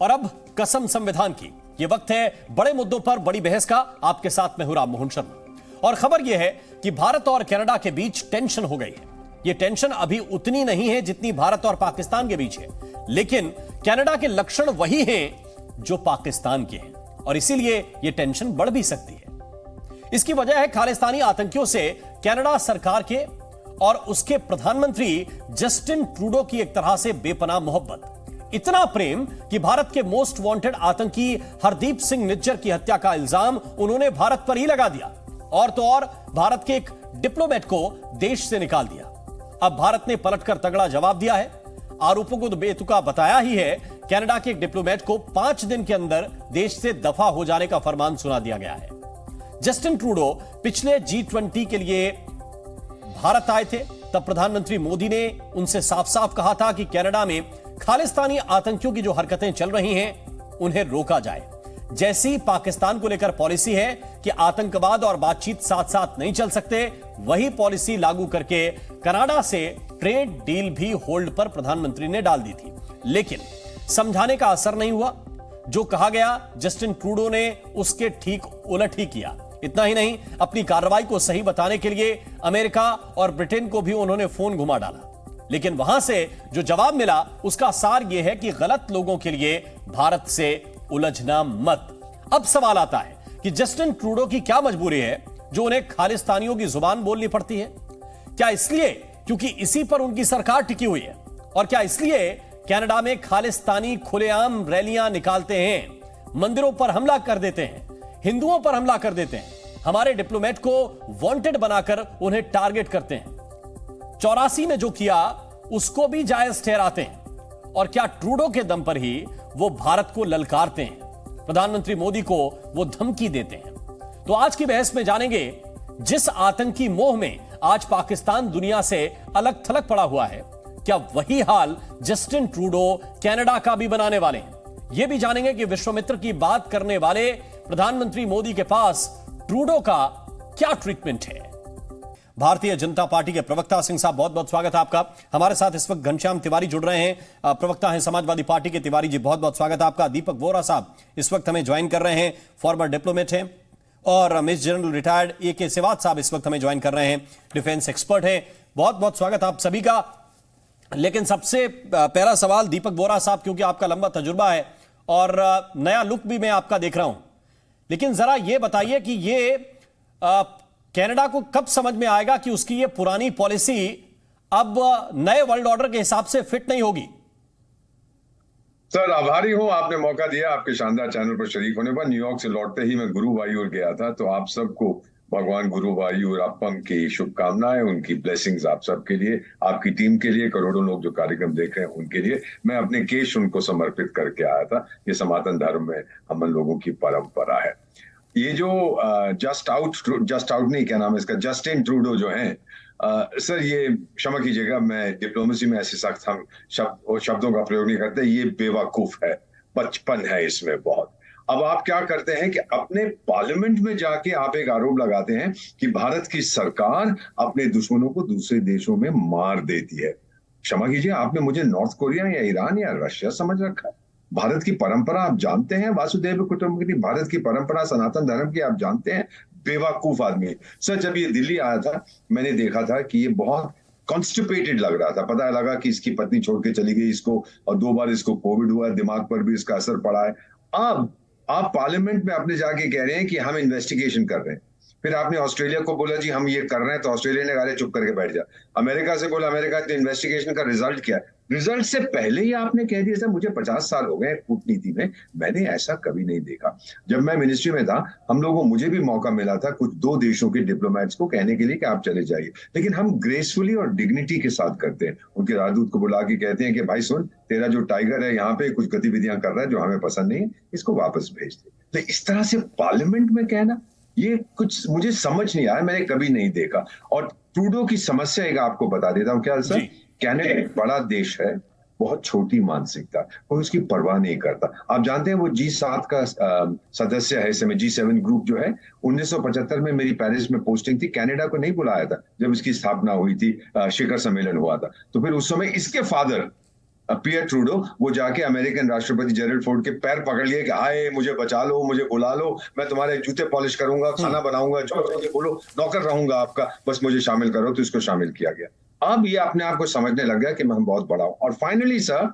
और अब कसम संविधान की। ये वक्त है बड़े मुद्दों पर बड़ी बहस का। आपके साथ मैं हूं राम मोहन शर्मा। और खबर यह है कि भारत और कनाडा के बीच टेंशन हो गई है। यह टेंशन अभी उतनी नहीं है जितनी भारत और पाकिस्तान के बीच है, लेकिन कनाडा के लक्षण वही हैं जो पाकिस्तान के हैं और इसीलिए यह टेंशन बढ़ भी सकती है। इसकी वजह है खालिस्तानी आतंकियों से कनाडा सरकार के और उसके प्रधानमंत्री जस्टिन ट्रूडो की एक तरह से बेपनाह मोहब्बत। इतना प्रेम कि भारत के मोस्ट वांटेड आतंकी हरदीप सिंह निज्जर की हत्या का इल्जाम उन्होंने भारत पर ही लगा दिया और तो और भारत के एक डिप्लोमेट को देश से निकाल दिया। अब भारत ने पलटकर तगड़ा जवाब दिया है। आरोपों को तो बेतुका बताया ही है। कनाडा के एक डिप्लोमेट को 5 दिन के अंदर देश से दफा हो जाने का फरमान सुना दिया गया है। जस्टिन ट्रूडो पिछले G20 के लिए भारत आए थे, तब प्रधानमंत्री मोदी ने उनसे साफ साफ कहा था कि कनाडा में खालिस्तानी आतंकियों की जो हरकतें चल रही हैं उन्हें रोका जाए। जैसी पाकिस्तान को लेकर पॉलिसी है कि आतंकवाद और बातचीत साथ साथ नहीं चल सकते, वही पॉलिसी लागू करके कनाडा से ट्रेड डील भी होल्ड पर प्रधानमंत्री ने डाल दी थी। लेकिन समझाने का असर नहीं हुआ। जो कहा गया जस्टिन ट्रूडो ने उसके ठीक उलट ही किया। इतना ही नहीं, अपनी कार्रवाई को सही बताने के लिए अमेरिका और ब्रिटेन को भी उन्होंने फोन घुमा डाला। लेकिन वहां से जो जवाब मिला उसका सार यह है कि गलत लोगों के लिए भारत से उलझना मत। अब सवाल आता है कि जस्टिन ट्रूडो की क्या मजबूरी है जो उन्हें खालिस्तानियों की जुबान बोलनी पड़ती है? क्या इसलिए क्योंकि इसी पर उनकी सरकार टिकी हुई है? और क्या इसलिए कनाडा में खालिस्तानी खुलेआम रैलियां निकालते हैं, मंदिरों पर हमला कर देते हैं, हिंदुओं पर हमला कर देते हैं, हमारे डिप्लोमेट को वांटेड बनाकर उन्हें टारगेट करते हैं? 84 में जो किया उसको भी जायज ठहराते हैं। और क्या ट्रूडो के दम पर ही वो भारत को ललकारते हैं, प्रधानमंत्री मोदी को वो धमकी देते हैं? तो आज की बहस में जानेंगे जिस आतंकी मोह में आज पाकिस्तान दुनिया से अलग थलग पड़ा हुआ है, क्या वही हाल जस्टिन ट्रूडो कनाडा का भी बनाने वाले हैं? यह भी जानेंगे कि विश्वामित्र की बात करने वाले प्रधानमंत्री मोदी के पास ट्रूडो का क्या ट्रीटमेंट है। भारतीय जनता पार्टी के प्रवक्ता सिंह साहब, बहुत बहुत स्वागत है आपका। हमारे साथ इस वक्त घनश्याम तिवारी जुड़ रहे हैं, प्रवक्ता हैं समाजवादी पार्टी के। तिवारी जी, बहुत बहुत स्वागत है आपका। दीपक वोरा साहब इस वक्त हमें ज्वाइन कर रहे हैं, फॉर्मर डिप्लोमेट हैं। और मेजर जनरल रिटायर्ड AK सेवात साहब इस वक्त हमें ज्वाइन कर रहे हैं, डिफेंस एक्सपर्ट हैं। बहुत बहुत स्वागत आप सभी का। लेकिन सबसे पहला सवाल दीपक वोरा साहब, क्योंकि आपका लंबा तजुर्बा है और नया लुक भी मैं आपका देख रहा हूं, लेकिन जरा यह बताइए कि ये कनाडा को कब समझ में आएगा कि उसकी ये पुरानी पॉलिसी अब नए वर्ल्ड ऑर्डर के हिसाब से फिट नहीं होगी? सर, आभारी हूं आपने मौका दिया आपके शानदार चैनल पर शरीक होने पर। न्यूयॉर्क से लौटते ही मैं गुरुवायूर गया था, तो आप सबको भगवान गुरुवायूर अप्पम की शुभकामनाएं, उनकी ब्लेसिंग्स आप सबके लिए, आपकी टीम के लिए, करोड़ों लोग जो कार्यक्रम देख रहे हैं उनके लिए। मैं अपने केश उनको समर्पित करके आया था। ये सनातन धर्म में हम लोगों की परंपरा है। ये जो जस्ट आउट नहीं, क्या नाम है इसका, जस्टिन ट्रूडो जो है, सर ये क्षमा कीजिएगा, मैं डिप्लोमेसी में ऐसे सख्त हम शब्दों का प्रयोग नहीं करते। ये बेवकूफ है, बचपन है इसमें बहुत। अब आप क्या करते हैं कि अपने पार्लियामेंट में जाके आप एक आरोप लगाते हैं कि भारत की सरकार अपने दुश्मनों को दूसरे देशों में मार देती है। क्षमा कीजिए, आपने मुझे नॉर्थ कोरिया या ईरान या रशिया समझ रखा है? भारत की परंपरा आप जानते हैं, वासुदेव कुटुंबकम, भारत की परंपरा सनातन धर्म की आप जानते हैं। बेवकूफ आदमी सर। जब ये दिल्ली आया था मैंने देखा था कि ये बहुत कॉन्स्टिपेटेड लग रहा था। पता लगा कि इसकी पत्नी छोड़ के चली गई इसको, और 2 बार इसको कोविड हुआ, दिमाग पर भी इसका असर पड़ा है। अब आप पार्लियामेंट में अपने जाके कह रहे हैं कि हम इन्वेस्टिगेशन कर रहे हैं। फिर आपने ऑस्ट्रेलिया को बोला जी हम ये कर रहे हैं, तो ऑस्ट्रेलिया ने कहा चुप करके बैठ जा। अमेरिका से बोला, अमेरिका के इन्वेस्टिगेशन का रिजल्ट क्या है? रिजल्ट से पहले ही आपने कह दिया। था मुझे 50 साल हो गए कूटनीति में, मैंने ऐसा कभी नहीं देखा। जब मैं मिनिस्ट्री में था, हम लोगों मुझे भी मौका मिला था कुछ 2 देशों के डिप्लोमेट्स को कहने के लिए कि आप चले जाइए, लेकिन हम ग्रेसफुली और डिग्निटी के साथ करते हैं। उनके राजदूत को बुला के कहते हैं कि भाई सुन, तेरा जो टाइगर है यहाँ पे कुछ गतिविधियां कर रहा है जो हमें पसंद नहीं है, इसको वापस भेज दे। तो इस तरह से पार्लियामेंट में कहना, ये कुछ मुझे समझ नहीं आया, मैंने कभी नहीं देखा। और ट्रूडो की समस्या एक आपको बता देता हूँ क्या सर, कनाडा एक बड़ा देश है, बहुत छोटी मानसिकता, कोई उसकी परवाह नहीं करता। आप जानते हैं वो G7 का सदस्य है, इस समय G7 ग्रुप जो है। 1975 में मेरी पेरिस में पोस्टिंग थी, कनाडा को नहीं बुलाया था जब इसकी स्थापना हुई थी, शिखर सम्मेलन हुआ था। तो फिर उस समय इसके फादर पियर ट्रूडो, वो जाके अमेरिकन राष्ट्रपति जेरल्ड फोर्ड के पैर पकड़ लिए कि आए मुझे बचा लो, मुझे बुला लो, मैं तुम्हारे जूते पॉलिश करूंगा, खाना बनाऊंगा, जो करोगे बोलो, नौकर रहूंगा आपका, बस मुझे शामिल करो। तो इसको शामिल किया गया। अब ये अपने आप को समझने लग गया कि मैं बहुत बड़ा हूं। और फाइनली सर,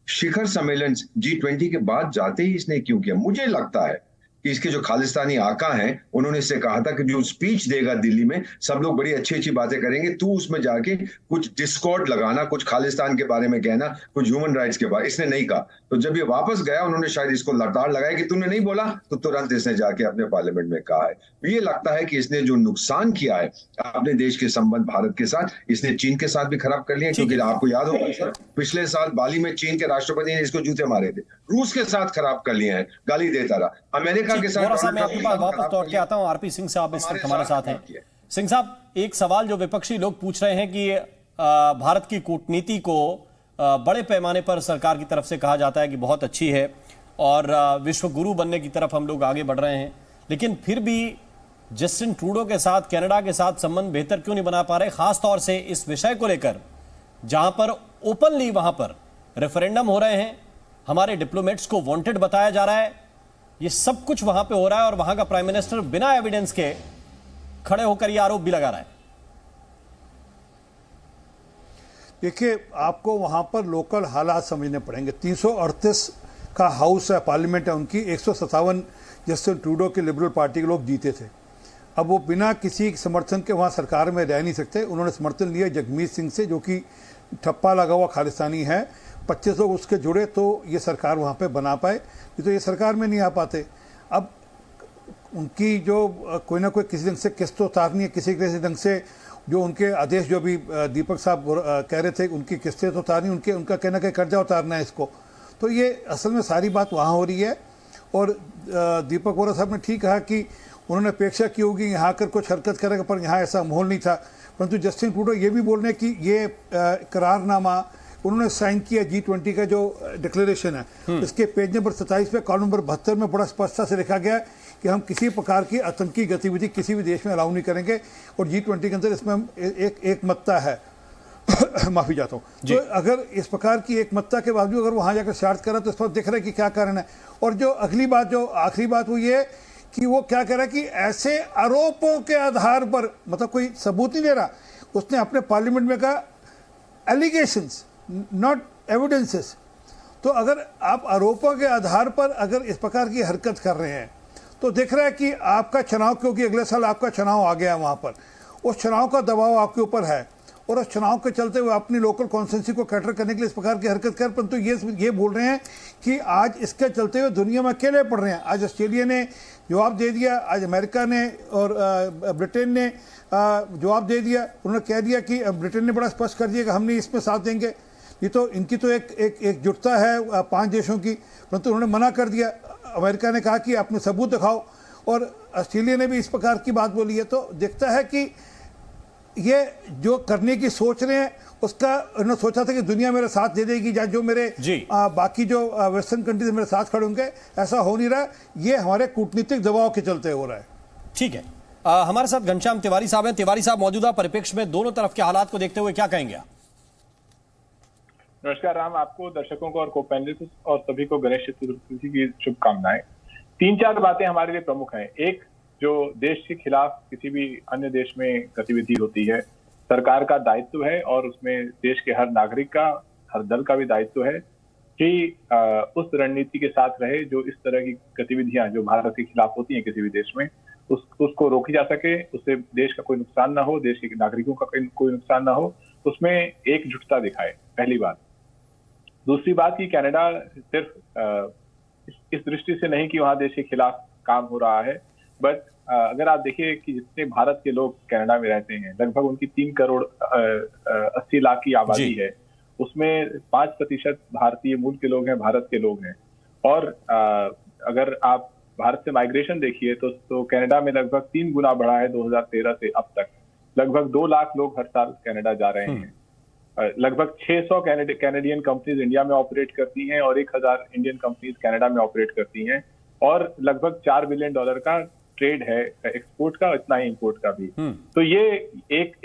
शिखर सम्मेलन G20 के बाद जाते ही इसने क्यों किया? मुझे लगता है कि इसके जो खालिस्तानी आका हैं, उन्होंने इससे कहा था कि जो स्पीच देगा दिल्ली में, सब लोग बड़ी अच्छी अच्छी बातें करेंगे, तू उसमें जाके कुछ डिस्कॉर्ड लगाना, कुछ खालिस्तान के बारे में कहना, कुछ ह्यूमन राइट्स के बारे। इसने नहीं कहा। तो जब ये वापस गया, उन्होंने शायद इसको लताड़ लगाया कि तूने नहीं बोला, तो तुरंत इसने जाके अपने पार्लियामेंट में कहा है। ये लगता है कि इसने जो नुकसान किया है अपने देश के संबंध भारत के साथ, इसने चीन के साथ भी खराब कर लिया। क्योंकि आपको याद होगा सर, पिछले साल बाली में चीन के राष्ट्रपति ने इसको जूते मारे थे। रूस के साथ खराब कर लिए हैं, गाली देता रहा। अमेरिका के साथ मैं आपके पास वापस लौट के आता हूं। आरपी सिंह साहब इस वक्त हमारे साथ हैं। सिंह साहब, एक सवाल जो विपक्षी लोग पूछ रहे हैं कि भारत की कूटनीति को बड़े पैमाने पर सरकार की तरफ से कहा जाता है कि बहुत अच्छी है और विश्व गुरु बनने की तरफ हम लोग आगे बढ़ रहे हैं, लेकिन फिर भी जस्टिन ट्रूडो के साथ, कनाडा के साथ संबंध बेहतर क्यों नहीं बना पा रहे? खासतौर से इस विषय को लेकर जहां पर ओपनली वहां पर रेफरेंडम हो रहे हैं, हमारे डिप्लोमेट्स को वांटेड बताया जा रहा है, ये सब कुछ वहां पे हो रहा है और वहां का प्राइम मिनिस्टर बिना एविडेंस के खड़े होकर ये आरोप भी लगा रहा है। देखिए, आपको वहां पर लोकल हालात समझने पड़ेंगे। 338 का हाउस है, पार्लियामेंट है उनकी, 157 जस्टिन ट्रूडो के लिबरल पार्टी के लोग जीते थे। अब वो बिना किसी समर्थन के वहाँ सरकार में रह नहीं सकते। उन्होंने समर्थन लिया जगमीत सिंह से, जो कि ठप्पा लगा हुआ खालिस्तानी है। 25 लोग उसके जुड़े तो ये सरकार वहाँ पे बना पाए, नहीं तो ये सरकार में नहीं आ पाते। अब उनकी जो कोई ना कोई किसी ढंग से किस्त तो उतारनी है, किसी ढंग से जो उनके आदेश, जो भी दीपक साहब कह रहे थे, उनकी किस्तें तो उतारनी, उनका कहना कि कर्जा उतारना है इसको। तो ये असल में सारी बात वहाँ हो रही है। और दीपक वोरा साहब ने ठीक कहा कि उन्होंने अपेक्षा की होगी यहाँ आकर कुछ हरकत करेगा, पर यहाँ ऐसा माहौल नहीं था। परंतु जस्टिन ट्रूडो ये भी बोल रहे हैं कि ये करारनामा उन्होंने साइन किया, G20 का जो डिक्लेरेशन है, इसके पेज नंबर 27 पे कॉलम नंबर 72 में बड़ा स्पष्टता से लिखा गया है कि हम किसी प्रकार की आतंकी गतिविधि किसी भी देश में अलाउ नहीं करेंगे। और G20 के अंदर इसमें एक मतता है माफी चाहता हूँ। तो अगर इस प्रकार की एक मतता के बावजूद अगर वहाँ जाकर शरारत करा, तो इस पर दिख रहा है कि क्या कारण है। और जो अगली बात, जो आखिरी बात, वो ये कि वो क्या कह रहा है कि ऐसे आरोपों के आधार पर, मतलब कोई सबूत नहीं दे रहा, उसने अपने पार्लियामेंट में कहा एलिगेशंस नॉट एविडेंसेस। तो अगर आप आरोपों के आधार पर अगर इस प्रकार की हरकत कर रहे हैं, तो दिख रहा है कि आपका चुनाव, क्योंकि अगले साल आपका चुनाव आ गया वहाँ पर, उस चुनाव का दबाव आपके ऊपर है और उस चुनाव के चलते हुए अपनी लोकल कॉन्स्टिट्यूंसी को कैटर करने के लिए इस प्रकार की हरकत कर। परंतु ये बोल रहे हैं कि आज इसके चलते हुए दुनिया में अकेले पड़ रहे हैं। आज ऑस्ट्रेलिया ने जवाब दे दिया, आज अमेरिका ने और ब्रिटेन ने जवाब दे दिया। उन्होंने कह दिया कि ब्रिटेन ने बड़ा स्पष्ट कर दिया कि हम नहीं इसमें साथ देंगे। ये तो इनकी तो एक जुटता है 5 देशों की, परंतु उन्होंने मना कर दिया। अमेरिका ने कहा कि अपने सबूत दिखाओ और ऑस्ट्रेलिया ने भी इस प्रकार की बात बोली है। तो दिखता है कि ये जो करने की सोच रहे हैं, उसका उन्होंने सोचा था कि दुनिया मेरा साथ दे देगी, या जो मेरे बाकी जो वेस्टर्न कंट्रीज मेरे साथ खड़े होंगे। ऐसा हो नहीं रहा, ये हमारे कूटनीतिक दबाव के चलते हो रहा है। ठीक है, हमारे साथ घनश्याम तिवारी साहब हैं। तिवारी साहब, मौजूदा परिप्रेक्ष्य में दोनों तरफ के हालात को देखते हुए क्या कहेंगे आप? नमस्कार राम, आपको, दर्शकों को और को-पैनलिस्ट और सभी को गणेश चतुर्थी की शुभकामनाएं। 3-4 बातें हमारे लिए प्रमुख हैं। एक, जो देश के खिलाफ किसी भी अन्य देश में गतिविधि होती है, सरकार का दायित्व है और उसमें देश के हर नागरिक का, हर दल का भी दायित्व है कि उस रणनीति के साथ रहे जो इस तरह की गतिविधियां जो भारत के खिलाफ होती हैं किसी भी देश में, उसको रोकी जा सके, उससे देश का कोई नुकसान ना हो, देश के नागरिकों का कोई नुकसान ना हो, उसमें एकजुटता दिखाए। पहली बात। दूसरी बात कि कनाडा सिर्फ इस दृष्टि से नहीं कि वहां देश के खिलाफ काम हो रहा है, बट अगर आप देखिए कि जितने भारत के लोग कनाडा में रहते हैं, लगभग उनकी 3 करोड़ 80 लाख की आबादी है, उसमें 5% भारतीय मूल के लोग हैं, भारत के लोग हैं। और अगर आप भारत से माइग्रेशन देखिए तो कनाडा में लगभग 3 गुना बढ़ा है 2013 से अब तक। लगभग 2 लाख लोग हर साल कनाडा जा रहे हैं। लगभग 600 कैनेडियन कंपनीज इंडिया में ऑपरेट करती हैं और 1000 इंडियन कंपनीज कनाडा में ऑपरेट करती हैं। और लगभग $4 बिलियन का ट्रेड है एक्सपोर्ट का, इतना ही इंपोर्ट का भी। तो ये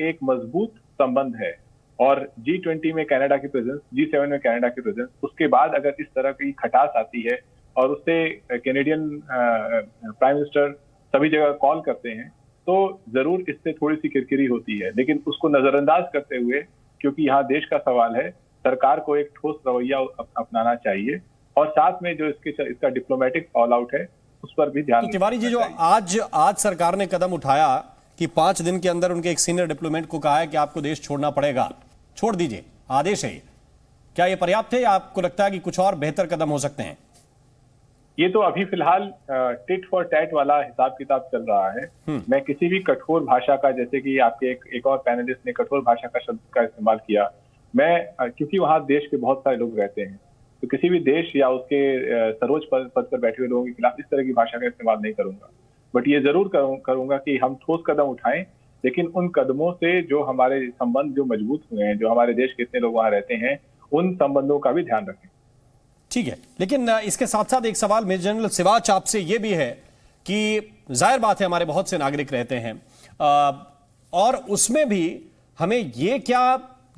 एक मजबूत संबंध है और G20 में कनाडा की प्रेजेंस, G7 में कनाडा की प्रेजेंस, उसके बाद अगर इस तरह की खटास आती है और उससे कैनेडियन प्राइम मिनिस्टर सभी जगह कॉल करते हैं, तो जरूर इससे थोड़ी सी किरकिरी होती है। लेकिन उसको नजरअंदाज करते हुए, क्योंकि यहाँ देश का सवाल है, सरकार को एक ठोस रवैया अपनाना चाहिए और साथ में जो इसका डिप्लोमेटिक फॉल आउट है उस पर भी ध्यान। तो तिवारी जी, जो आज सरकार ने कदम उठाया कि 5 दिन के अंदर उनके एक सीनियर डिप्लोमेट को कहा है कि आपको देश छोड़ना पड़ेगा, छोड़ दीजिए, आदेश है ये, क्या ये पर्याप्त है या आपको लगता है कि कुछ और बेहतर कदम हो सकते हैं? ये तो अभी फिलहाल टिट फॉर टैट वाला हिसाब किताब चल रहा है। मैं किसी भी कठोर भाषा का, जैसे कि आपके एक और पैनलिस्ट ने कठोर भाषा का शब्द का इस्तेमाल किया, मैं क्योंकि वहां देश के बहुत सारे लोग रहते हैं, तो किसी भी देश या उसके सर्वोच्च पद पर बैठे हुए लोगों के खिलाफ इस तरह की भाषा का इस्तेमाल नहीं करूंगा। बट ये जरूर करूंगा कि हम ठोस कदम उठाएं, लेकिन उन कदमों से जो हमारे संबंध जो मजबूत हुए हैं, जो हमारे देश के इतने लोग वहां रहते हैं, उन संबंधों का भी ध्यान रखें। ठीक है, लेकिन इसके साथ साथ एक सवाल मेजर जनरल सिवाच आपसे यह भी है कि जाहिर बात है हमारे बहुत से नागरिक रहते हैं और उसमें भी हमें यह क्या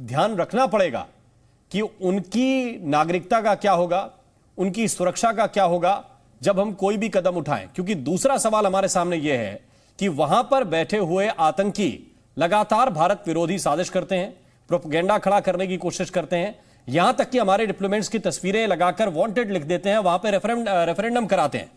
ध्यान रखना पड़ेगा कि उनकी नागरिकता का क्या होगा, उनकी सुरक्षा का क्या होगा जब हम कोई भी कदम उठाएं। क्योंकि दूसरा सवाल हमारे सामने यह है कि वहां पर बैठे हुए आतंकी लगातार भारत विरोधी साजिश करते हैं, प्रोपेगेंडा खड़ा करने की कोशिश करते हैं, यहां तक कि हमारे डिप्लोमेट्स की तस्वीरें लगाकर वांटेड लिख देते हैं, वहां पे रेफरेंडम कराते हैं।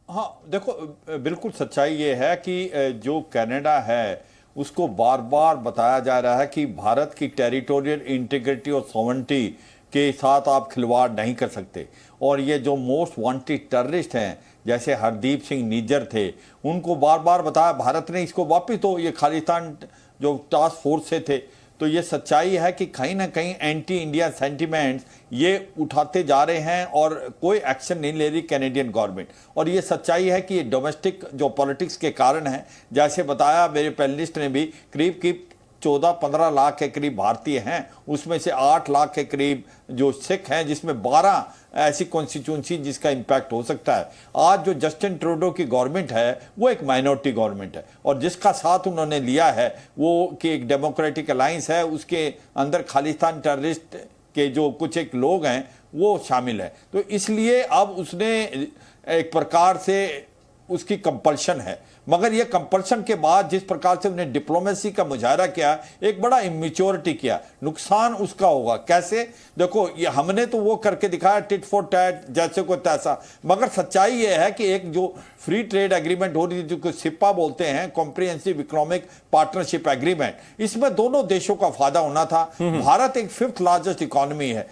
हाँ देखो, बिल्कुल सच्चाई ये है कि जो कनाडा है उसको बार बार बताया जा रहा है कि भारत की टेरिटोरियल इंटीग्रिटी और सॉवरेनिटी के साथ आप खिलवाड़ नहीं कर सकते। और ये जो मोस्ट वांटेड टेररिस्ट हैं जैसे हरदीप सिंह निज्जर थे, उनको बार बार बताया भारत ने इसको वापिस, तो ये खालिस्तान जो टास्क फोर्स से थे। तो ये सच्चाई है कि कहीं ना कहीं एंटी इंडिया सेंटिमेंट्स ये उठाते जा रहे हैं और कोई एक्शन नहीं ले रही कैनेडियन गवर्नमेंट। और ये सच्चाई है कि ये डोमेस्टिक जो पॉलिटिक्स के कारण है, जैसे बताया मेरे पैनलिस्ट ने भी, करीब 14-15 लाख के करीब भारतीय हैं, उसमें से 8 लाख के करीब जो सिख हैं, जिसमें 12 ऐसी कॉन्स्टिट्यूंसी जिसका इम्पैक्ट हो सकता है। आज जो जस्टिन ट्रूडो की गवर्नमेंट है वो एक माइनॉरिटी गवर्नमेंट है और जिसका साथ उन्होंने लिया है वो कि एक डेमोक्रेटिक अलायंस है, उसके अंदर खालिस्तान टेररिस्ट के जो कुछ एक लोग हैं वो शामिल है। तो इसलिए अब उसने एक प्रकार से उसकी कंपल्शन है, मगर ये कंपल्शन के बाद जिस प्रकार से उन्हें डिप्लोमेसी का मुजाहरा किया, एक बड़ा इमेच्योरिटी किया, नुकसान उसका होगा। कैसे? देखो, ये हमने तो वो करके दिखाया टिट फॉर टैट जैसे को तैसा, मगर सच्चाई ये है कि एक जो फ्री ट्रेड एग्रीमेंट हो रही थी, जो सिप्पा बोलते हैं, कॉम्प्रिहेंसिव इकोनॉमिक पार्टनरशिप एग्रीमेंट, इसमें दोनों देशों का फायदा होना था। भारत एक 5th लार्जेस्ट इकोनॉमी है।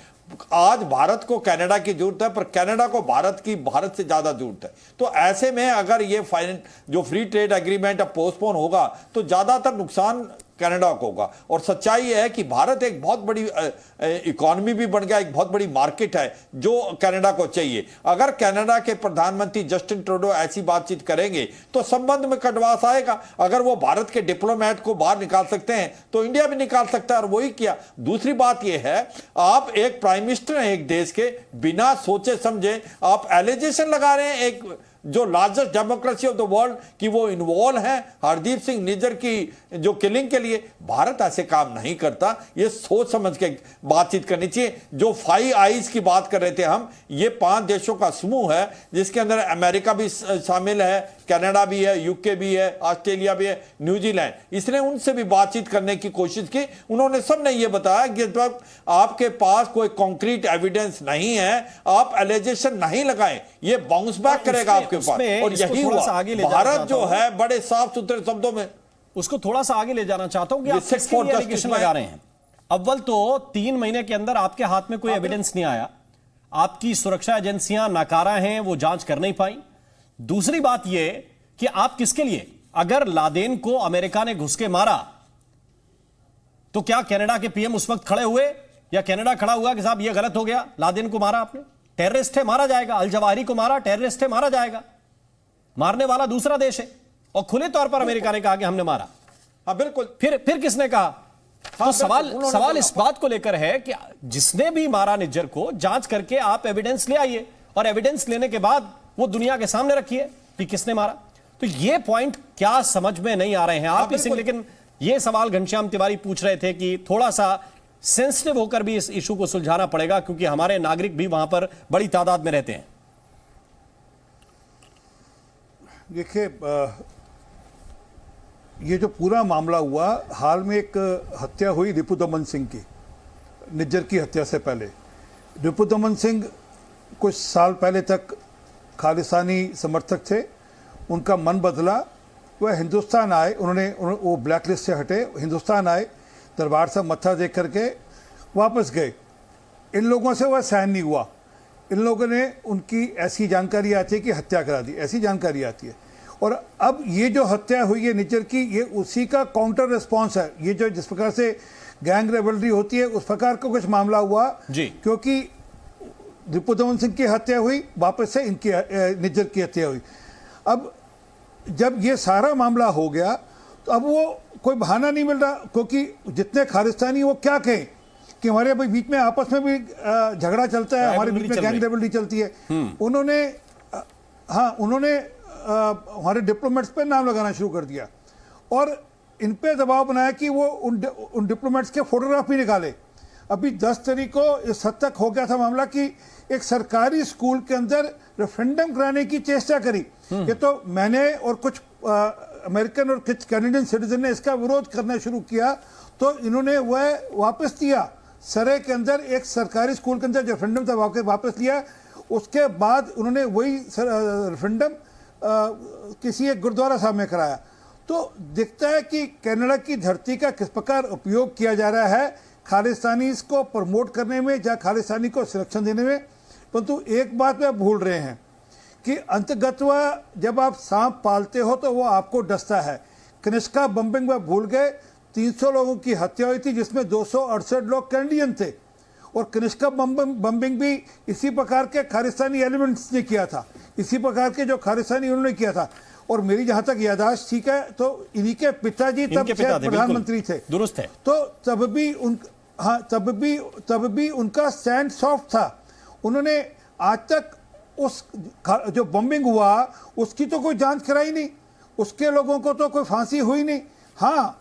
आज भारत को कनाडा की जरूरत है, पर कनाडा को भारत से ज्यादा जरूरत है। तो ऐसे में अगर ये जो फ्री ट्रेड एग्रीमेंट अब पोस्टपोन होगा तो ज्यादातर नुकसान कनाडा को होगा। और सच्चाई यह है कि भारत एक बहुत बड़ी इकोनॉमी भी बन गया, एक बहुत बड़ी मार्केट है जो कनाडा को चाहिए। अगर कनाडा के प्रधानमंत्री जस्टिन ट्रूडो ऐसी बातचीत करेंगे तो संबंध में कटवास आएगा। अगर वो भारत के डिप्लोमेट को बाहर निकाल सकते हैं तो इंडिया भी निकाल सकता है, और वही किया। दूसरी बात यह है, आप एक प्राइम मिनिस्टर हैं एक देश के, बिना सोचे समझे आप एलिगेशन लगा रहे हैं एक जो largest democracy of the world कि वो इन्वॉल्व है हरदीप सिंह निज्जर की जो किलिंग के लिए। भारत ऐसे काम नहीं करता, ये सोच समझ के बातचीत करनी चाहिए। जो 5 आईज की बात कर रहे थे हम, ये 5 देशों का समूह है जिसके अंदर अमेरिका भी शामिल है, कनाडा भी है, यूके भी है, ऑस्ट्रेलिया भी है, न्यूजीलैंड। इसने उनसे भी बातचीत करने की कोशिश की। उन्होंने सबने ये बताया कि जब तक आपके पास कोई कॉन्क्रीट एविडेंस नहीं है आप एलिगेशन नहीं लगाएं, ये बाउंस बैक करेगा आपके पास। और यही हुआ। भारत जो है बड़े साफ सुथरे शब्दों में, उसको थोड़ा सा आगे ले जाना चाहता हूं कि आप किसके लिए एलिगेशन लगा रहे हैं। अव्वल तो 3 महीने के अंदर आपके हाथ में कोई एविडेंस नहीं आया, आपकी सुरक्षा एजेंसियां नाकारा हैं, वो जांच कर नहीं पाई। दूसरी बात यह कि आप किसके लिए, अगर लादेन को अमेरिका ने घुस के मारा तो क्या कनाडा के पीएम उस वक्त खड़े हुए या कनाडा खड़ा हुआ कि साहब ये गलत हो गया, लादेन को मारा आपने, टेररिस्ट है मारा जाएगा, अल जवाहिरी को मारा, टेररिस्ट है मारा जाएगा, मारने वाला दूसरा देश है, और खुले तौर पर अमेरिका ने कहा कि हमने मारा। हाँ बिल्कुल। फिर किसने कहा? तो सवाल इस बात को लेकर है कि जिसने भी मारा निज्जर को जांच करके आप एविडेंस ले आइए, और एविडेंस लेने के बाद वो दुनिया के सामने रखिए कि किसने मारा। तो ये पॉइंट क्या समझ में नहीं आ रहे हैं आप इसे, लेकिन ये सवाल घनश्याम तिवारी पूछ रहे थे कि थोड़ा सा सेंसिटिव होकर भी इस इशू को सुलझाना पड़ेगा, क्योंकि हमारे नागरिक भी वहां पर बड़ी तादाद में रहते हैं। देखिए, ये जो पूरा मामला हुआ, हाल में एक हत्या हुई रिपुदमन सिंह की, निज्जर की हत्या से पहले। रिपुदमन सिंह कुछ साल पहले तक खालिस्तानी समर्थक थे, उनका मन बदला, वह हिंदुस्तान आए, वो ब्लैक लिस्ट से हटे, हिंदुस्तान आए, दरबार साहब मत्था देख करके वापस गए। इन लोगों से वह सहन नहीं हुआ, इन लोगों ने उनकी ऐसी जानकारी आती है कि हत्या करा दी, ऐसी जानकारी आती है। और अब ये जो हत्या हुई है निज्जर की, ये उसी का काउंटर रिस्पॉन्स है। ये जो जिस प्रकार से गैंग रेवलरी होती है उस प्रकार का कुछ मामला हुआ जी, क्योंकि रिपुदमन सिंह की हत्या हुई, वापस से इनकी निज्जर की हत्या हुई। अब जब ये सारा मामला हो गया तो अब वो कोई बहाना नहीं मिल रहा, क्योंकि जितने खालिस्तानी वो क्या कहें कि हमारे बीच में आपस में भी झगड़ा चलता है, हमारे बीच में गैंग रेवलरी चलती है। उन्होंने हमारे डिप्लोमेट्स पे नाम लगाना शुरू कर दिया और इन पे दबाव बनाया कि वो उन डिप्लोमेट्स के फोटोग्राफ भी निकाले। अभी 10 तारीख को इस हद तक हो गया था मामला कि एक सरकारी स्कूल के अंदर रेफरेंडम कराने की चेष्टा करी। ये तो मैंने और कुछ अमेरिकन और कुछ कैनेडियन सिटीजन ने इसका विरोध करना शुरू किया, तो इन्होंने वह वापस लिया। सरे के अंदर एक सरकारी स्कूल के अंदर जो रेफरेंडम था वापस लिया। उसके बाद उन्होंने वही रेफरेंडम किसी एक गुरुद्वारा साहब में कराया। तो दिखता है कि कनाडा की धरती का किस प्रकार उपयोग किया जा रहा है खालिस्तानी को प्रमोट करने में या खालिस्तानी को संरक्षण देने में। परंतु एक बात में भूल रहे हैं कि अंतगतवा जब आप सांप पालते हो तो वो आपको डसता है। कनिष्का बम्बिंग में भूल गए, 300 लोगों की हत्या हुई थी जिसमें 268 लोग कैनेडियन थे, और कनिष्का बम्बिंग भी इसी प्रकार के खालिस्तानी एलिमेंट्स ने किया था, इसी प्रकार के जो खालिस्तानी उन्होंने किया था। और मेरी जहां तक याददाश्त ठीक है तो इन्हीं के पिताजी तब प्रधानमंत्री थे, दुरुस्त है, तो तब भी उनका स्टैंड सॉफ्ट था। उन्होंने आज तक उस जो बम्बिंग हुआ उसकी तो कोई जांच कराई नहीं, उसके लोगों को तो कोई फांसी हुई नहीं। हाँ,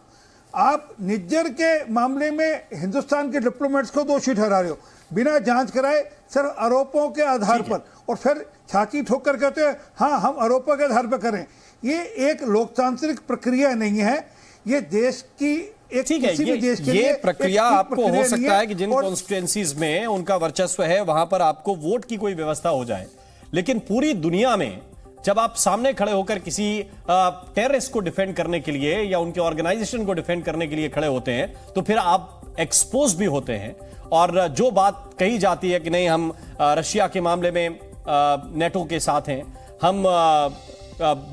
आप निज्जर के मामले में हिंदुस्तान के डिप्लोमेट्स को दोषी ठहरा रहे हो बिना जांच कराए, सिर्फ आरोपों के आधार पर, और फिर छाती ठोक कर कहते हैं हाँ हम आरोपों के आधार पर करें। ये एक लोकतांत्रिक प्रक्रिया नहीं है, ये देश की एक किसी भी देश के लिए प्रक्रिया आपको हो सकता है कि जिन कॉन्स्टिट्यूएंसीज में उनका वर्चस्व है वहां पर आपको वोट की कोई व्यवस्था हो जाए, लेकिन पूरी दुनिया में जब आप सामने खड़े होकर किसी टेररिस्ट को डिफेंड करने के लिए या उनके ऑर्गेनाइजेशन को डिफेंड करने के लिए खड़े होते हैं तो फिर आप एक्सपोज भी होते हैं। और जो बात कही जाती है कि नहीं हम रशिया के मामले में नेटो के साथ हैं, हम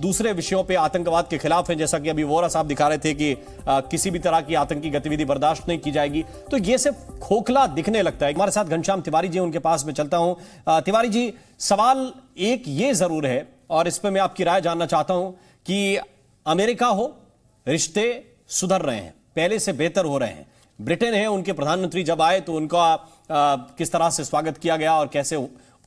दूसरे विषयों पे आतंकवाद के खिलाफ हैं, जैसा कि अभी वोरा साहब दिखा रहे थे कि किसी भी तरह की आतंकी गतिविधि बर्दाश्त नहीं की जाएगी, तो ये सिर्फ खोखला दिखने लगता है। हमारे साथ घनश्याम तिवारी जी, उनके पास में चलता हूं। तिवारी जी, सवाल एक ये जरूर है और इस पर मैं आपकी राय जानना चाहता हूं कि अमेरिका हो, रिश्ते सुधर रहे हैं, पहले से बेहतर हो रहे हैं। ब्रिटेन है, उनके प्रधानमंत्री जब आए तो उनका किस तरह से स्वागत किया गया और कैसे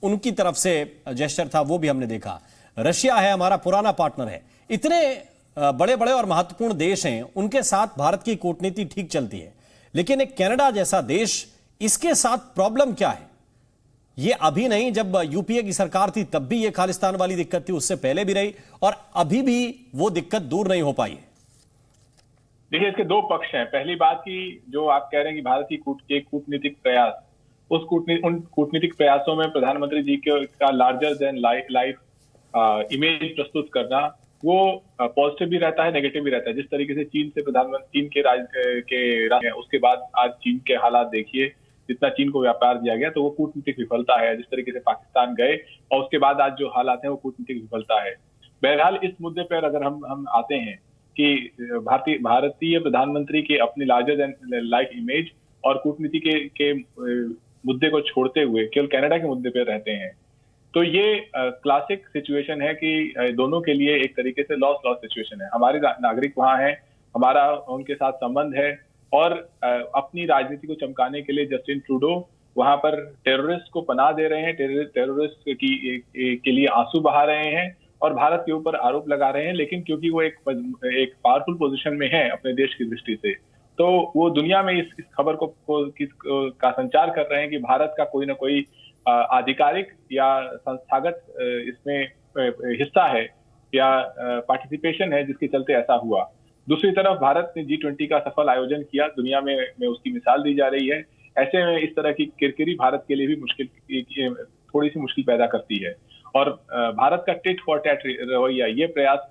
उनकी तरफ से जेस्चर था वो भी हमने देखा। रशिया है, हमारा पुराना पार्टनर है। इतने बड़े बड़े और महत्वपूर्ण देश हैं, उनके साथ भारत की कूटनीति ठीक चलती है, लेकिन एक कनाडा जैसा देश, इसके साथ प्रॉब्लम क्या है? ये अभी नहीं, जब यूपीए की सरकार थी तब भी ये खालिस्तान वाली दिक्कत थी, उससे पहले भी रही और अभी भी वो दिक्कत दूर नहीं हो पाई है। देखिए, इसके दो पक्ष हैं। पहली बात की जो आप कह रहे हैं कि भारत की कूटनीतिक प्रयास, उन कूटनीतिक प्रयासों में प्रधानमंत्री जी का लार्जर देन लाइफ इमेज प्रस्तुत करना, वो पॉजिटिव भी रहता है, नेगेटिव भी रहता है। जिस तरीके से चीन से प्रधानमंत्री, चीन के उसके बाद आज चीन के हालात देखिए, जितना चीन को व्यापार दिया गया, तो वो कूटनीतिक विफलता है। जिस तरीके से पाकिस्तान गए और उसके बाद आज जो हालात हैं वो कूटनीतिक विफलता है। बहरहाल इस मुद्दे पर अगर हम आते हैं कि भारतीय प्रधानमंत्री के अपनी लार्जर देन लाइफ इमेज और कूटनीति के मुद्दे को छोड़ते हुए केवल कनाडा के मुद्दे पर रहते हैं, तो ये क्लासिक सिचुएशन है कि दोनों के लिए एक तरीके से लॉस सिचुएशन है। हमारे नागरिक वहां हैं, हमारा उनके साथ संबंध है, और अपनी राजनीति को चमकाने के लिए जस्टिन ट्रूडो वहां पर टेररिस्ट को पनाह दे रहे हैं, टेररिस्ट के लिए आंसू बहा रहे हैं, और भारत के ऊपर आरोप लगा रहे हैं, लेकिन क्योंकि वो एक पावरफुल पोजीशन में है अपने देश की दृष्टि से, तो वो दुनिया में इस खबर का संचार कर रहे हैं कि भारत का कोई ना कोई आधिकारिक या संस्थागत इसमें हिस्सा है या पार्टिसिपेशन है, जिसके चलते ऐसा हुआ। दूसरी तरफ भारत ने G20 का सफल आयोजन किया, दुनिया में उसकी मिसाल दी जा रही है। ऐसे में इस तरह की किरकिरी भारत के लिए भी थोड़ी सी मुश्किल पैदा करती है। और भारत का टिट फॉर टैट रवैया, ये प्रयास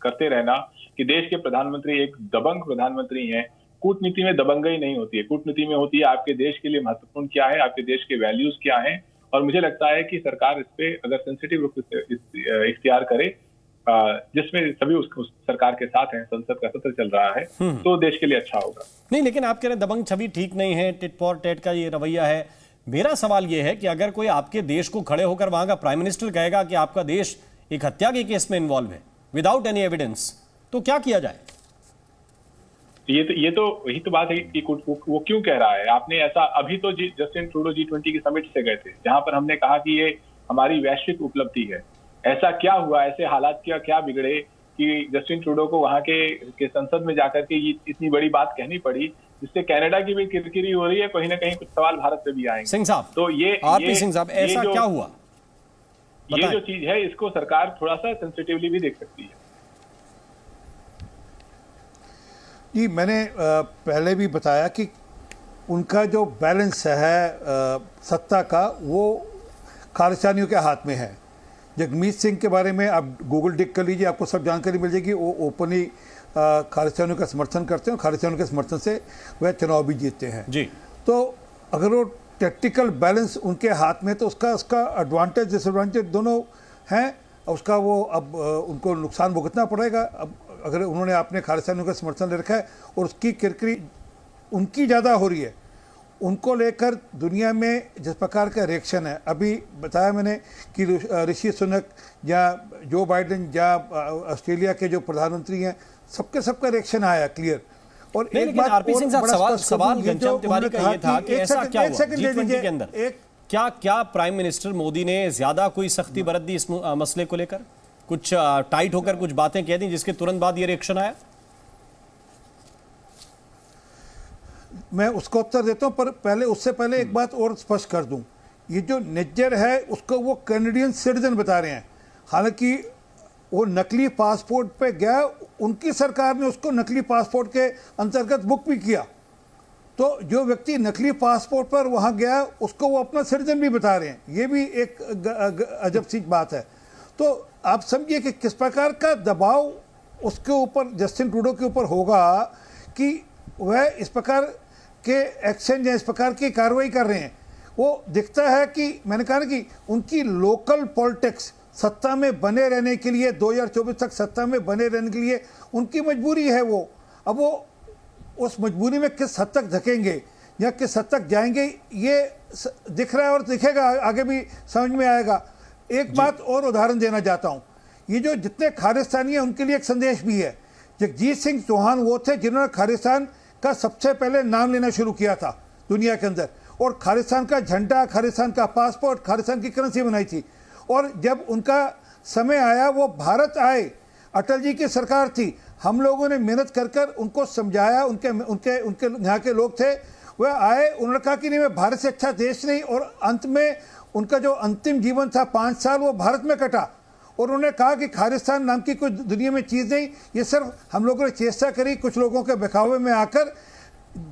करते रहना कि देश के प्रधानमंत्री एक दबंग प्रधानमंत्री हैं। कूटनीति में दबंगई नहीं होती है, कूटनीति में होती है आपके देश के लिए महत्वपूर्ण क्या है, आपके देश के वैल्यूज क्या हैं। और मुझे लगता है कि सरकार इस पे अगर सेंसिटिव रूप से इख्तियार करे, जिसमें सभी उस सरकार के साथ हैं, संसद का सत्र चल रहा है, तो देश के लिए अच्छा होगा। नहीं, लेकिन आप कह रहे हैं दबंग छवि ठीक नहीं है, टिट फॉर टैट का ये रवैया है। मेरा सवाल ये है कि अगर कोई आपके देश को खड़े होकर वहां का प्राइम मिनिस्टर कहेगा कि आपका देश एक हत्या के केस में इन्वॉल्व है विदाउट एनी एविडेंस, तो क्या किया जाए? यही तो बात है कि वो क्यों कह रहा है। आपने ऐसा अभी तो जस्टिन ट्रूडो G20 की समिट से गए थे, जहां पर हमने कहा कि ये हमारी वैश्विक उपलब्धि है। ऐसा क्या हुआ, ऐसे हालात क्या बिगड़े कि जस्टिन ट्रूडो को वहां के संसद में जाकर के ये इतनी बड़ी बात कहनी पड़ी, जिससे कनाडा की भी किरकिरी हो रही है, कहीं ना कहीं कुछ सवाल भारत पे भी आएंगे। सिंह साहब, तो आरपी सिंह साहब, ऐसा क्या हुआ? ये जो चीज है, इसको सरकार थोड़ा सा सेंसिटिवली भी देख सकती है। जी, मैंने पहले भी बताया कि उनका जो बैलेंस है सत्ता का, वो खालिस्तानियों के हाथ में है। जगमीत सिंह के बारे में आप गूगल डिक कर लीजिए, आपको सब जानकारी मिल जाएगी। वो ओपनली खालिस्तानियों का समर्थन करते हैं और खालिस्तानियों के समर्थन से वह चुनाव भी जीतते हैं जी। तो अगर वो टैक्टिकल बैलेंस उनके हाथ में, तो उसका एडवांटेज डिसएडवांटेज दोनों हैं। उसका वो अब उनको नुकसान भुगतना पड़ेगा। अब अगर उन्होंने अपने खालिस्तानियों का समर्थन ले रखा है और उसकी किरकिरी उनकी ज़्यादा हो रही है, उनको लेकर दुनिया में जिस प्रकार का रिएक्शन है, अभी बताया मैंने कि ऋषि सुनक या जो बाइडेन या ऑस्ट्रेलिया के जो प्रधानमंत्री हैं, सबका रिएक्शन आया क्लियर। और एक बात आरपी सिंह साहब, सवाल घनश्याम तिवारी का ये था कि ऐसा क्या हुआ G20 के अंदर? क्या प्राइम मिनिस्टर मोदी ने ज्यादा कोई सख्ती बरत दी इस मसले को लेकर? कुछ टाइट होकर कुछ बातें कह दी जिसके तुरंत बाद ये रिएक्शन आया? मैं उसका उत्तर देता हूं, पर पहले उससे पहले एक बात और स्पष्ट कर दूं। ये जो निज्जर है उसको वो कैनेडियन सिटीजन बता रहे हैं, हालांकि वो नकली पासपोर्ट पे गया, उनकी सरकार ने उसको नकली पासपोर्ट के अंतर्गत बुक भी किया। तो जो व्यक्ति नकली पासपोर्ट पर वहां गया, उसको वो अपना सिटीजन भी बता रहे हैं। ये भी एक अजब सी बात है। तो आप समझिए कि किस प्रकार का दबाव उसके ऊपर, जस्टिन ट्रूडो के ऊपर होगा कि वह इस प्रकार के एक्शन या इस प्रकार की कार्रवाई कर रहे हैं। वो दिखता है कि मैंने कहा ना कि उनकी लोकल पॉलिटिक्स, सत्ता में बने रहने के लिए, 2024 तक सत्ता में बने रहने के लिए उनकी मजबूरी है वो। अब वो उस मजबूरी में किस हद तक धकेंगे या किस हद तक जाएंगे, ये दिख रहा है और दिखेगा, आगे भी समझ में आएगा। एक बात और उदाहरण देना चाहता हूँ। ये जो जितने खालिस्तानी हैं उनके लिए एक संदेश भी है। जगजीत सिंह चौहान वो थे जिन्होंने खालिस्तान का सबसे पहले नाम लेना शुरू किया था दुनिया के अंदर, और खालिस्तान का झंडा, खालिस्तान का पासपोर्ट, खालिस्तान की करेंसी बनाई थी। और जब उनका समय आया, वो भारत आए, अटल जी की सरकार थी, हम लोगों ने मेहनत कर कर उनको समझाया, उनके यहाँ के लोग थे, वह आए, उन्होंने कहा कि नहीं, मैं भारत से अच्छा देश नहीं। और अंत में उनका जो अंतिम जीवन था 5 साल, वो भारत में कटा। और उन्होंने कहा कि खालिस्तान नाम की कोई दुनिया में चीज़ नहीं, ये सिर्फ हम लोगों ने चेष्टा करी, कुछ लोगों के बहकावे में आकर,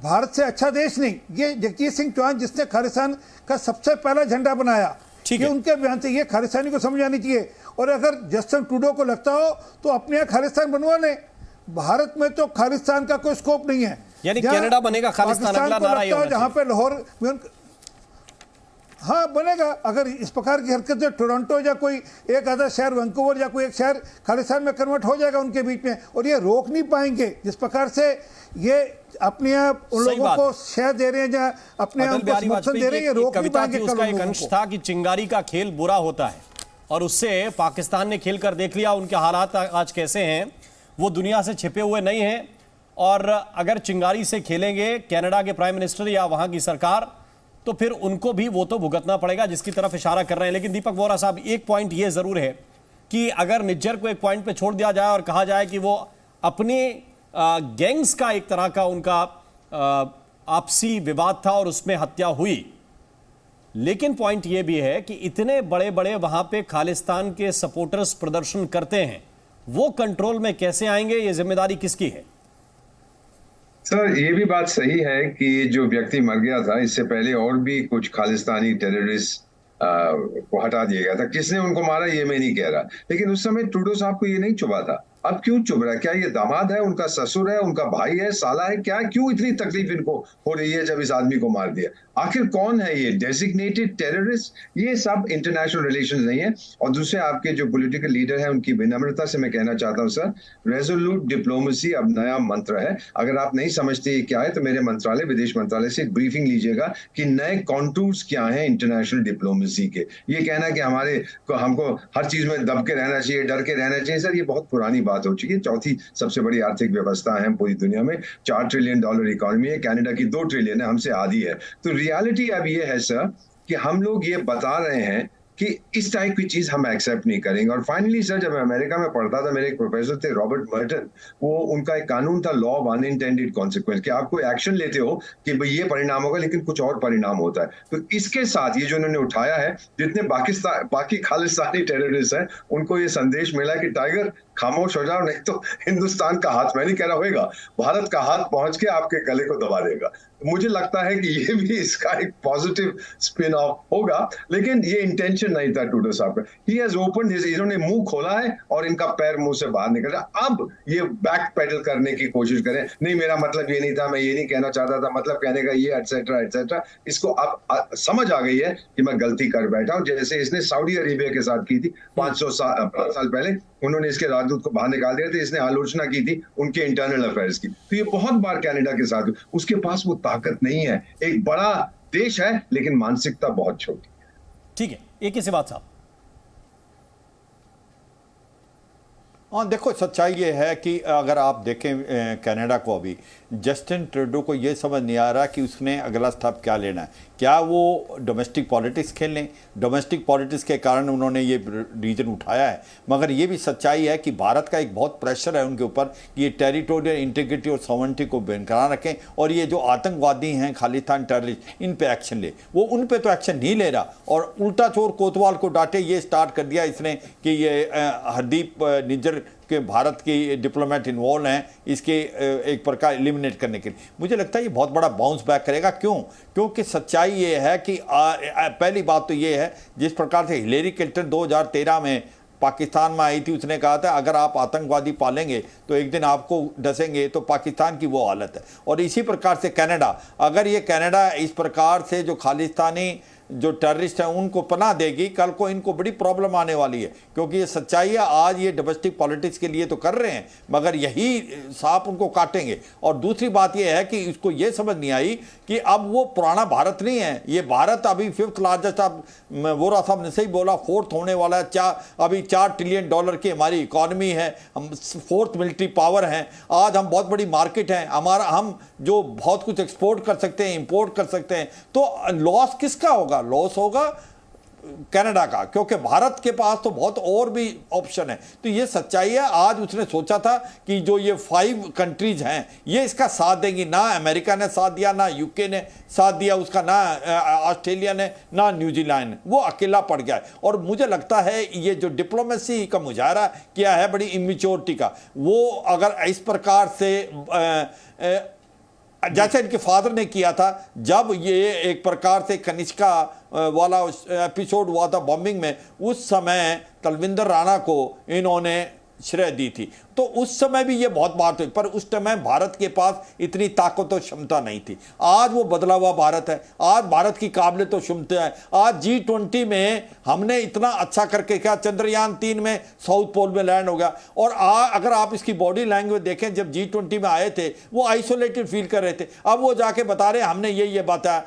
भारत से अच्छा देश नहीं। ये जगजीत सिंह चौहान जिसने खालिस्तान का सबसे पहला झंडा बनाया, ये उनके बयान से, ये खालिस्तानी को समझ आनी चाहिए। और अगर जस्टिन ट्रूडो को लगता हो तो अपने यहाँ खालिस्तान बनवा लें। भारत में तो खालिस्तान का कोई स्कोप नहीं है। यानी कनाडा बनेगा खालिस्तान, अगला नारा ये होना चाहिए। जहाँ पे लाहौर में हाँ बनेगा। अगर इस प्रकार की हरकत जो टोरंटो या कोई एक आधा शहर, वैंकूवर या कोई एक शहर खालिस्तान में कन्वर्ट हो जाएगा उनके बीच में, और ये रोक नहीं पाएंगे। जिस प्रकार से ये अपने आप उन लोगों को शहर दे रहे हैं या अपने आप को समर्थन दे रहे हैं, ये रोक नहीं पाएंगे। उसका एक अंश था कि चिंगारी का खेल बुरा होता है, और उससे पाकिस्तान ने खेल कर देख लिया। उनके हालात आज कैसे हैं, वो दुनिया से छिपे हुए नहीं हैं। और अगर चिंगारी से खेलेंगे कनाडा के प्राइम मिनिस्टर या वहां की सरकार, तो फिर उनको भी वो तो भुगतना पड़ेगा, जिसकी तरफ इशारा कर रहे हैं। लेकिन दीपक वोरा साहब, एक पॉइंट ये जरूर है कि अगर निज्जर को एक पॉइंट पे छोड़ दिया जाए और कहा जाए कि वो अपने गैंग्स का एक तरह का उनका आपसी विवाद था और उसमें हत्या हुई, लेकिन पॉइंट यह भी है कि इतने बड़े बड़े वहां पे खालिस्तान के सपोर्टर्स प्रदर्शन करते हैं, वो कंट्रोल में कैसे आएंगे? ये जिम्मेदारी किसकी है? सर, ये भी बात सही है कि जो व्यक्ति मर गया था, इससे पहले और भी कुछ खालिस्तानी टेररिस्ट को हटा दिया गया था। किसने उनको मारा ये मैं नहीं कह रहा, लेकिन उस समय ट्रूडो साहब को ये नहीं चुभा था। अब क्यों चुभ रहा है? क्या ये दामाद है, उनका ससुर है, उनका भाई है, साला है, क्या क्यों इतनी तकलीफ इनको हो रही है जब इस आदमी को मार दिया? आखिर कौन है ये डेजिग्नेटेड टेररिस्ट? ये सब इंटरनेशनल रिलेशंस नहीं है। और दूसरे आपके जो पॉलिटिकल लीडर है, उनकी विनम्रता से मैं कहना चाहता हूं सर, रेजोल्यूट डिप्लोमेसी अब नया मंत्र है। अगर आप नहीं समझते ये क्या है तो मेरे मंत्रालय, विदेश मंत्रालय से एक ब्रीफिंग लीजिएगा कि नए कॉन्टूर्स क्या हैं इंटरनेशनल डिप्लोमेसी के। ये कहना कि हमको हर चीज में दब के रहना चाहिए, डर के रहना चाहिए, सर ये बहुत पुरानी बात हो चुकी है। चौथी सबसे बड़ी आर्थिक व्यवस्था है पूरी दुनिया में, $4 ट्रिलियन इकोनॉमी है, कनाडा की 2 ट्रिलियन है, हमसे आधी है। तो रियलिटी अब ये है सर कि हम लोग ये बता रहे हैं कि इस टाइप की चीज हम एक्सेप्ट नहीं करेंगे। और फाइनली सर, जब मैं अमेरिका में पढ़ता था, मेरे एक प्रोफेसर थे रॉबर्ट मर्टन, वो उनका एक कानून था लॉ ऑफ अनइंटेंडेड कॉन्सिक्वेंस, कि आप कोई एक्शन लेते हो कि भाई ये परिणाम होगा लेकिन कुछ और परिणाम होता है। तो इसके साथ ये जो उन्होंने उठाया है, जितने बाकी खालिस्तानी टेररिस्ट हैं, उनको ये संदेश मिला कि टाइगर खामोश हो जाओ, नहीं तो हिंदुस्तान का हाथ, मैं नहीं कह रहा होगा, भारत का हाथ पहुंच के आपके गले को दबा देगा। मुझे लगता है कि ये भी इसका एक पॉजिटिव स्पिन ऑफ होगा, लेकिन ये इंटेंशन नहीं था ट्रूडो साहब का। ही हैज ओपन्ड हिज, इन्होंने मुंह खोला है और इनका पैर मुंह से बाहर निकल रहा। अब ये बैक पैडल करने की कोशिश करें, नहीं मेरा मतलब ये नहीं था, मैं ये नहीं कहना चाहता था, मतलब कहने का ये एटसेट्रा एटसेट्रा। इसको अब समझ आ गई है कि मैं गलती कर बैठा हूं, जैसे इसने सऊदी अरेबिया के साथ की थी 5 साल पहले। उन्होंने इसके राजदूत को बाहर निकाल दिया था, इसने आलोचना की थी उनके इंटरनल अफेयर्स की। तो ये बहुत बार कनाडा के साथ, उसके पास वो ताकत नहीं है। एक बड़ा देश है लेकिन मानसिकता बहुत छोटी। ठीक है, एक ही से बात साहब। हाँ, देखो सच्चाई ये है कि अगर आप देखें कनाडा को, अभी जस्टिन ट्रूडो को ये समझ नहीं आ रहा कि उसने अगला स्टेप क्या लेना है। क्या वो डोमेस्टिक पॉलिटिक्स खेल लें? डोमेस्टिक पॉलिटिक्स के कारण उन्होंने ये रीजन उठाया है, मगर ये भी सच्चाई है कि भारत का एक बहुत प्रेशर है उनके ऊपर कि ये टेरिटोरियल इंटीग्रिटी और सॉवरेनिटी को बरकरार रखें, और ये जो आतंकवादी हैं खालिस्तान टेररिस्ट, इन पे एक्शन ले। वो उन पे तो एक्शन नहीं ले रहा, और उल्टा चोर कोतवाल को डांटे ये स्टार्ट कर दिया इसने कि ये हरदीप निज्जर के भारत की डिप्लोमेट इन्वॉल्व हैं इसके एक प्रकार एलिमिनेट करने के लिए। मुझे लगता है ये बहुत बड़ा बाउंस बैक करेगा। क्यों? क्योंकि सच्चाई ये है कि पहली बात तो ये है, जिस प्रकार से हिलेरी क्लिंटन 2013 में पाकिस्तान में आई थी, उसने कहा था अगर आप आतंकवादी पालेंगे तो एक दिन आपको डसेंगे, तो पाकिस्तान की वो हालत है। और इसी प्रकार से कनाडा, अगर ये कनाडा इस प्रकार से जो खालिस्तानी जो टेररिस्ट हैं उनको पनाह देगी, कल को इनको बड़ी प्रॉब्लम आने वाली है। क्योंकि ये सच्चाई है, आज ये डोमेस्टिक पॉलिटिक्स के लिए तो कर रहे हैं, मगर यही सांप उनको काटेंगे। और दूसरी बात ये है कि इसको ये समझ नहीं आई कि अब वो पुराना भारत नहीं है, ये भारत अभी 5th लार्जेस्ट, अब वोरा साहब ने सही बोला, 4th होने वाला है। अभी $4 ट्रिलियन की हमारी इकॉनमी है, हम 4th मिलिट्री पावर हैं, आज हम बहुत बड़ी मार्केट हैं, हम जो बहुत कुछ एक्सपोर्ट कर सकते हैं, इंपोर्ट कर सकते हैं। तो लॉस किसका होगा? लॉस होगा कनाडा का, क्योंकि भारत के पास तो बहुत और भी ऑप्शन है। तो ये सच्चाई है। आज उसने सोचा था कि जो ये 5 कंट्रीज हैं ये इसका साथ देंगी, ना अमेरिका ने साथ दिया, ना यूके ने साथ दिया उसका, ना ऑस्ट्रेलिया ने, ना न्यूजीलैंड ने, वो अकेला पड़ गया है। और मुझे लगता है ये जो डिप्लोमेसी का मुजाहरा किया है बड़ी इमेच्योरिटी का, वो अगर इस प्रकार से जैसे इनके फादर ने किया था, जब ये एक प्रकार से कनिष्का वाला एपिसोड हुआ था बॉम्बिंग में, उस समय तलविंदर राणा को इन्होंने श्रेय दी थी। तो उस समय भी ये बहुत बात हुई, पर उस समय भारत के पास इतनी ताकत और क्षमता नहीं थी। आज वो बदला हुआ भारत है, आज भारत की काबिलियत और क्षमता है। आज G20 में हमने इतना अच्छा करके क्या, चंद्रयान 3 में साउथ पोल में लैंड हो गया। और अगर आप इसकी बॉडी लैंग्वेज देखें, जब G20 में आए थे वो आइसोलेटेड फील कर रहे थे, अब वो जाके बता रहे हमने ये बताया।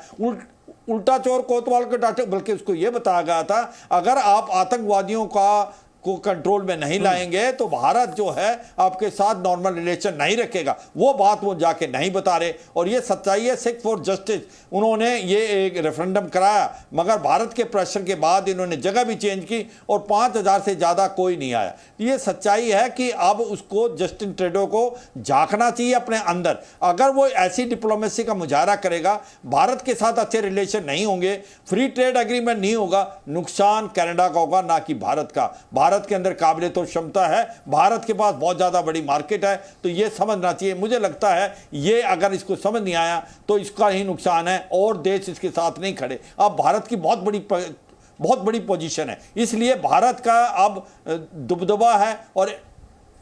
उल्टा चोर कोतवाल को डांटे, बल्कि उसको ये बताया गया था अगर आप आतंकवादियों का को कंट्रोल में नहीं लाएंगे तो भारत जो है आपके साथ नॉर्मल रिलेशन नहीं रखेगा। वो बात वो जाके नहीं बता रहे, और ये सच्चाई है। सिख फॉर जस्टिस उन्होंने ये एक रेफरेंडम कराया, मगर भारत के प्रेशर के बाद इन्होंने जगह भी चेंज की और 5000 से ज्यादा कोई नहीं आया। ये सच्चाई है कि अब उसको जस्टिन ट्रूडो को झांकना चाहिए अपने अंदर। अगर वो ऐसी डिप्लोमेसी का मुजाहरा करेगा, भारत के साथ अच्छे रिलेशन नहीं होंगे, फ्री ट्रेड एग्रीमेंट नहीं होगा, नुकसान कनाडा का होगा ना कि भारत का। भारत के अंदर काबिलियत और क्षमता है, भारत के पास बहुत ज्यादा बड़ी मार्केट है, तो ये समझना चाहिए। मुझे लगता है ये अगर इसको समझ नहीं आया तो इसका ही नुकसान है और देश इसके साथ नहीं खड़े। अब भारत की बहुत बड़ी पोजीशन है, इसलिए भारत का अब दुबदबा है और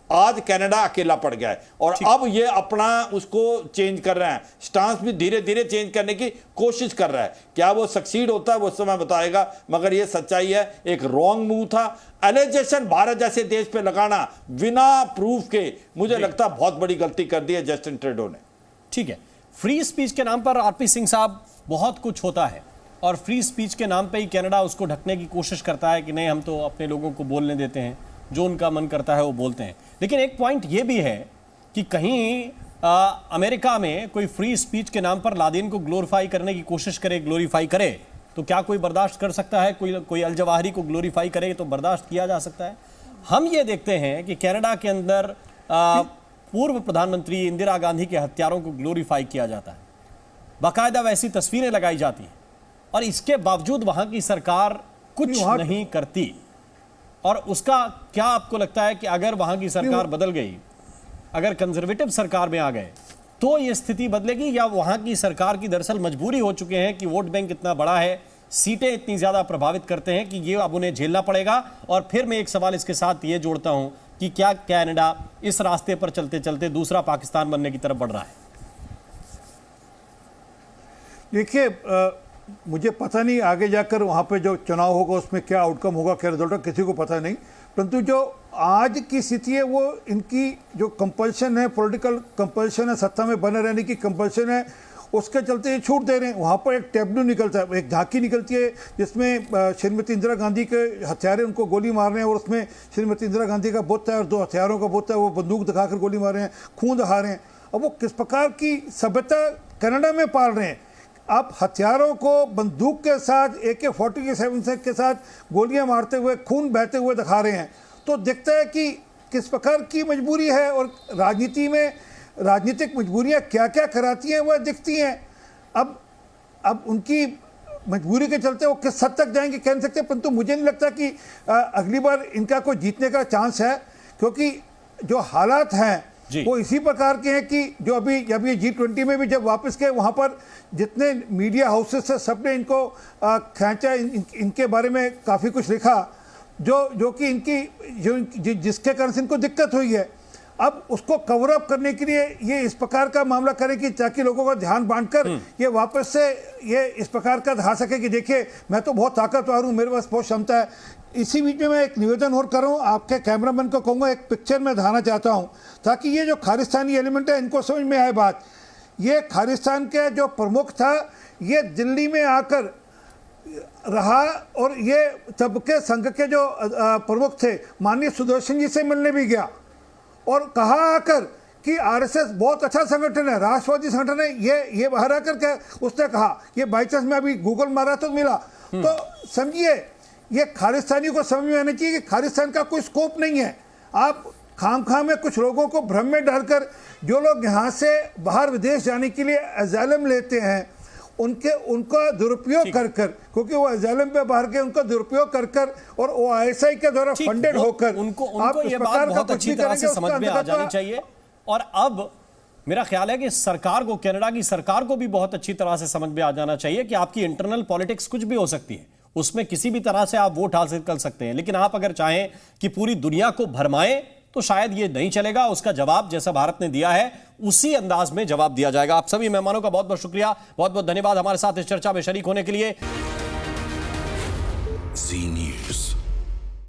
आज कनाडा अकेला पड़ गया है और अब ये अपना उसको चेंज कर रहे हैं, स्टांस भी धीरे धीरे चेंज करने की कोशिश कर रहा है। क्या वो सक्सीड होता है वो समय बताएगा, मगर ये सच्चाई है एक रॉन्ग मूव था। एलिगेशन भारत जैसे देश पे लगाना बिना प्रूफ के मुझे लगता है बहुत बड़ी गलती कर दी है जस्टिन ट्रूडो ने। ठीक है, फ्री स्पीच के नाम पर आरपी सिंह साहब बहुत कुछ होता है और फ्री स्पीच के नाम पे ही कनाडा उसको ढकने की कोशिश करता है कि नहीं हम तो अपने लोगों को बोलने देते हैं, जो उनका मन करता है वो बोलते हैं। लेकिन एक पॉइंट ये भी है कि कहीं अमेरिका में कोई फ्री स्पीच के नाम पर लादेन को ग्लोरीफाई करने की कोशिश करे, ग्लोरीफाई करे, तो क्या कोई बर्दाश्त कर सकता है? कोई अल जवाहिरी को ग्लोरीफाई करे तो बर्दाश्त किया जा सकता है। हम ये देखते हैं कि कनाडा के अंदर पूर्व प्रधानमंत्री इंदिरा गांधी के हत्यारों को ग्लोरीफाई किया जाता है, बाकायदा वैसी तस्वीरें लगाई जाती हैं और इसके बावजूद वहां की सरकार कुछ नहीं करती। और उसका क्या आपको लगता है कि अगर वहां की सरकार बदल गई, अगर कंजर्वेटिव सरकार में आ गए तो ये स्थिति बदलेगी, या वहां की सरकार की दरअसल मजबूरी हो चुके हैं कि वोट बैंक इतना बड़ा है, सीटें इतनी ज्यादा प्रभावित करते हैं कि ये अब उन्हें झेलना पड़ेगा? और फिर मैं एक सवाल इसके साथ ये जोड़ता हूं कि क्या कनाडा इस रास्ते पर चलते चलते दूसरा पाकिस्तान बनने की तरफ बढ़ रहा है? देखिए, मुझे पता नहीं आगे जाकर वहाँ पे जो चुनाव होगा उसमें क्या आउटकम होगा, क्या रिजल्ट होगा, किसी को पता नहीं। परंतु जो आज की स्थिति है वो इनकी जो कंपल्शन है, पॉलिटिकल कंपल्शन है, सत्ता में बने रहने की कंपल्शन है, उसके चलते ये छूट दे रहे हैं। वहाँ पर एक टैब्लू निकलता है, एक झांकी निकलती है जिसमें श्रीमती इंदिरा गांधी के हत्यारे उनको गोली मार रहे हैं और उसमें श्रीमती इंदिरा गांधी का बुत है और 2 हथियारों का बुत है, वो बंदूक दिखाकर गोली मार रहे हैं, खून दहा रहे हैं। अब वो किस प्रकार की सभ्यता कनाडा में पाल रहे हैं? आप हथियारों को बंदूक के साथ AK-47 के साथ गोलियां मारते हुए, खून बहते हुए दिखा रहे हैं, तो दिखता है कि किस प्रकार की मजबूरी है। और राजनीति में राजनीतिक मजबूरियां क्या क्या कराती हैं वह दिखती हैं। अब उनकी मजबूरी के चलते वो किस हद तक जाएंगे कह नहीं सकते, परंतु मुझे नहीं लगता कि अगली बार इनका कोई जीतने का चांस है, क्योंकि जो हालात हैं वो इसी प्रकार के हैं कि जो अभी ये G20 में भी जब वापस गए वहाँ पर जितने मीडिया हाउसेस से सबने इनको खींचा, इनके बारे में काफ़ी कुछ लिखा जो कि इनकी जिसके कारण से इनको दिक्कत हुई है। अब उसको कवर अप करने के लिए ये इस प्रकार का मामला करे कि ताकि लोगों का ध्यान बांटकर ये वापस से ये इस प्रकार का दिखा सके कि देखिए मैं तो बहुत ताकतवर हूँ, मेरे पास बहुत क्षमता है। इसी बीच में मैं एक निवेदन और कर रहा हूँ, आपके कैमरामैन को कहूँगा एक पिक्चर में दिखाना चाहता हूँ ताकि ये जो खालिस्तानी एलिमेंट है इनको समझ में आए बात। ये खालिस्तान के जो प्रमुख था ये दिल्ली में आकर रहा और ये सबके संघ के जो प्रमुख थे माननीय सुदर्शन जी से मिलने भी गया और कहा आकर कि RSS बहुत अच्छा संगठन है, राष्ट्रवादी संगठन है। ये बाहर आकर के उसने कहा, ये बाई चांस में अभी गूगल मारा तो मिला। तो समझिए ये खालिस्तानी को समझ में आना चाहिए कि खालिस्तान का कोई स्कोप नहीं है। आप खामखा में कुछ लोगों को भ्रम में डालकर जो लोग यहाँ से बाहर विदेश जाने के लिए अजालम लेते हैं उनका दुरुपयोग कर क्योंकि वो अजालम पे बाहर के उनका दुरुपयोग कर और OISI के द्वारा फंडेड होकर उनको ये बात बहुत अच्छी तरह से समझ में आ जानी चाहिए। और अब मेरा ख्याल है कि सरकार को, कनाडा की सरकार को भी बहुत अच्छी तरह से समझ में आ जाना चाहिए कि आपकी इंटरनल पॉलिटिक्स कुछ भी हो सकती है, उसमें किसी भी तरह से आप वोट हासिल कर सकते हैं, लेकिन आप अगर चाहें कि पूरी दुनिया को भरमाएं तो शायद ये नहीं चलेगा। उसका जवाब जैसा भारत ने दिया है उसी अंदाज में जवाब दिया जाएगा। आप सभी मेहमानों का बहुत बहुत शुक्रिया, बहुत बहुत धन्यवाद हमारे साथ इस चर्चा में शरीक होने के लिए।